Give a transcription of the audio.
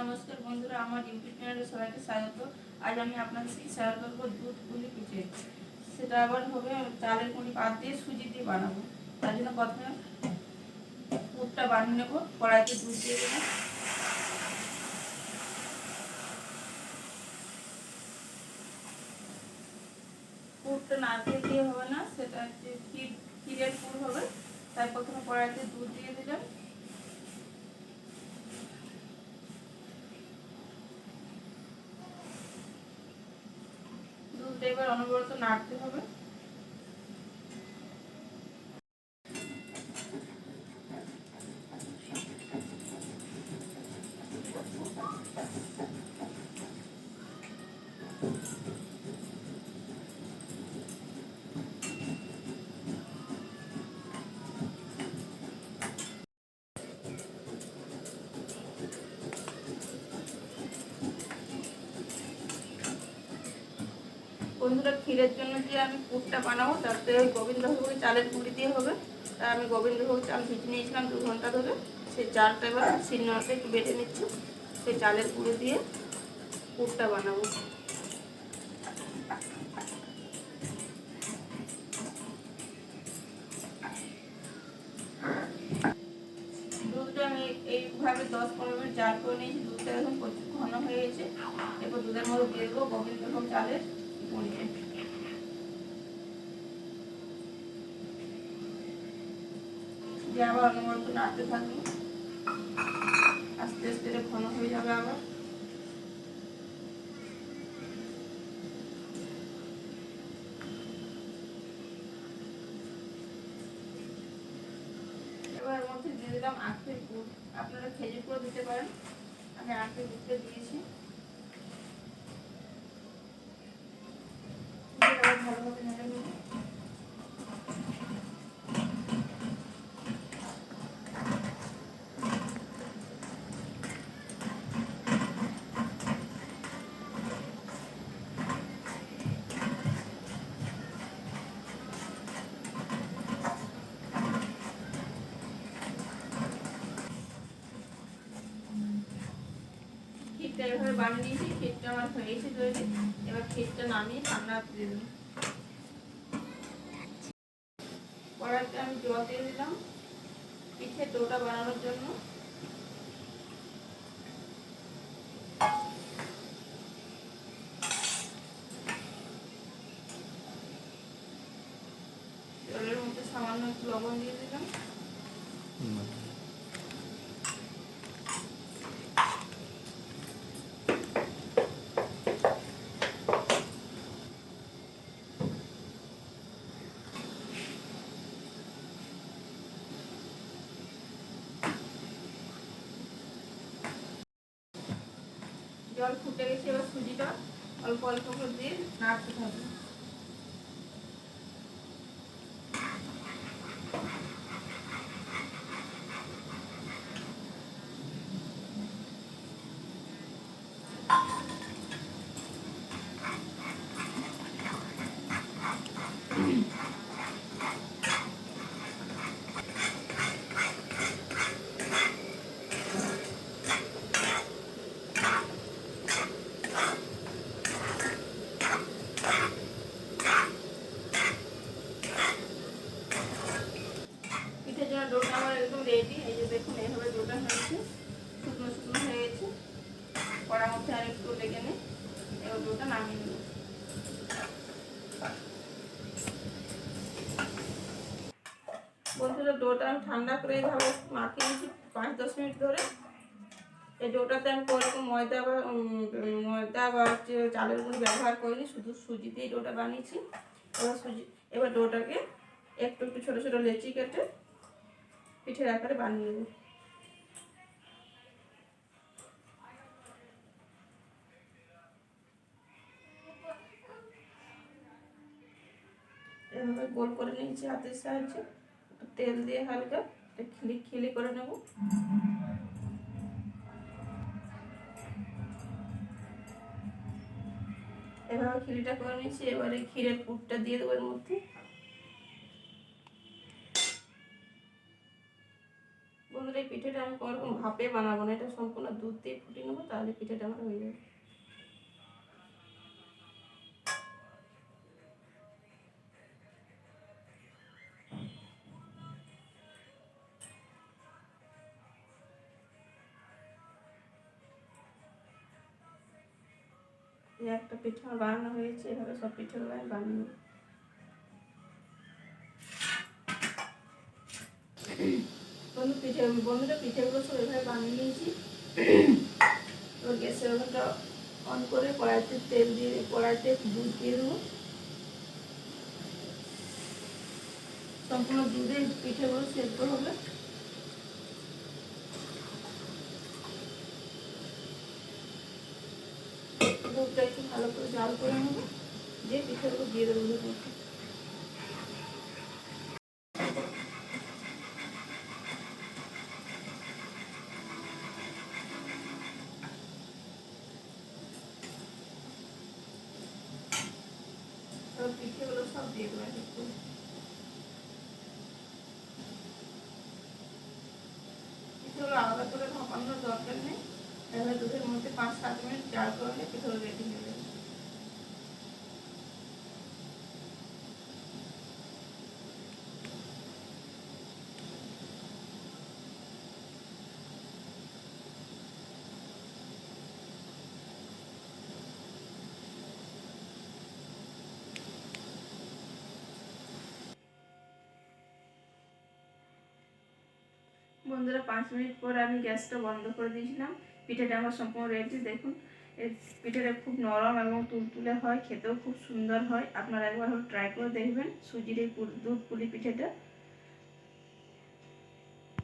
নমস্কার বন্ধুরা, আমার ইউটিউব চ্যানেলে সবাইকে স্বাগত। আজ আমি আপনাদের সাথে শেয়ার করবো দুধ পুলি পিঠে। সেটা আবার হবে চালের গুঁড়ি বাদ দিয়ে সুজি দিয়ে বানাবো। তার জন্য প্রথমে পুরটা বানিয়ে নেবো। কড়াইতে দুধ দিয়ে দেবো। পুরটা নারকেল দিয়ে হবে না, সেটা হচ্ছে ক্ষীরের পুর হবে। তাই প্রথমে কড়াইতে দুধ দিয়ে দিলাম। দুধটা এবার অনবরত নাড়তে হবে। বন্ধুরা, ক্ষীরের জন্য যে আমি পুরটা বানাবো তাতে গোবিন্দভোগ চালের গুঁড়ি দিয়ে হবে। তা আমি গোবিন্দভোগ চাল ভিজে নিয়েছিলাম 2 ঘন্টা ধরে। সেই চালটা এবার শিলনোড়াতে একটু বেটে নিচ্ছি। সেই চালের গুঁড়ি দিয়ে পুরটা বানাবো। দুধটা আমি এইভাবে 10-15 মিনিট জাল করে নিয়েছি। দুধটা এখন প্রচুর ঘন হয়ে গেছে। এরপর দুধের মধ্যে দিয়ে দেবো গোবিন্দভোগ চালের গুঁড়ি। দিয়ে আবার অনবরত নাড়তে থাকবো। আস্তে আস্তে ঘন হয়ে যাবে। আবার এবার এর মধ্যে দিয়ে দিলাম আখের গুড়। আপনারা খেজুর গুঁড়ো দিতে পারেন, আমি আখের গুড়টা দিয়েছি। ভালোভাবে নেড়ে নেব। ক্ষীরটা এভাবে বানিয়ে নিয়েছি। ক্ষীরটা আমার হয়ে গেছে তৈরি। এবার ক্ষীরটা নামিয়ে ঠান্ডা দিয়ে দিলাম। কড়াইতে আমি জল দিয়ে দিলাম পিঠের ডোটা বানানোর জন্য। জলের মধ্যে সামান্য একটু লবণ দিয়ে দিলাম। জল ফুটে গেছে। এবার সুজিটা অল্প অল্প করে দিয়ে নাড়তে থাকবো। পিঠের জন্য ডোটা আমার একদম রেডি। এই যে দেখুন, এইভাবে ডোটা হয়েছে, শুকনো শুকনো হয়ে গেছে। কড়ার মধ্যে আর একটু লেগে নেই। এবার ডোটা নামিয়ে নেব। বন্ধুরা, ডোটা আমি ঠান্ডা করে এইভাবে মাখিয়ে নিয়েছি 5-10 মিনিট ধরে। এই ডোটাতে আমি কোনোরকম ময়দা বা চালের গুঁড়ি ব্যবহার করিনি, শুধু সুজি দিয়ে ডোটা বানিয়েছি। এবার ডোটাকে একটু একটু ছোটো ছোটো লেচি কেটে পিঠের আকারে বানিয়ে নেব। এভাবে গোল করে নিয়েছি হাতের সাহায্যে। তেল দিয়ে হালকা খিলি খিলি করে নেব। এভাবে খিলিটা করে নিয়েছি। এবারে ক্ষীরের পুরটা দিয়ে দেবো এর মধ্যে। বন্ধুরা, এই পিঠেটা আমি কোনোরকম ভাপে বানাবো না, এটা সম্পূর্ণ দুধ দিয়ে ফুটিয়ে নেবো, তাহলে পিঠাটা আমার হয়ে যাবে। একটা পিঠা আমার বানানো হয়েছে, এভাবে সব পিঠাগুলো আমি বানিয়ে নেব। বন্ধুরা পিঠেগুলো সব এভাবে বানিয়ে নিয়েছি। এবার গ্যাসের ওভেনটা অন করে কড়াইতে দুধ দিয়ে দেবো। সম্পূর্ণ দুধে পিঠেগুলো সেদ্ধ হবে। দুধটা একটু ভালো করে জাল করে নেবো, দিয়ে পিঠেগুলো দিয়ে দেবো দুধ মধ্যে। পিঠেগুলো সব দিয়ে দেবো এক এক করে। পিঠেগুলো আলাদা করে ভাপানোর দরকার নেই, এবার দুধের মধ্যে 5-7 মিনিট জাল করলে পিঠেগুলো রেডি হয়ে যাবে। বন্ধুরা 5 মিনিট পর আমি গ্যাসটা বন্ধ করে দিয়েছিলাম। পিঠাটা আমার সম্পূর্ণ রেডি। দেখুন এই পিঠাটা খুব নরম এবং তুলতুলে হয়, খেতেও খুব সুন্দর হয়। আপনারা একবার ট্রাই করে দেখবেন সুজির এই দুধ পুলি পিঠাটা।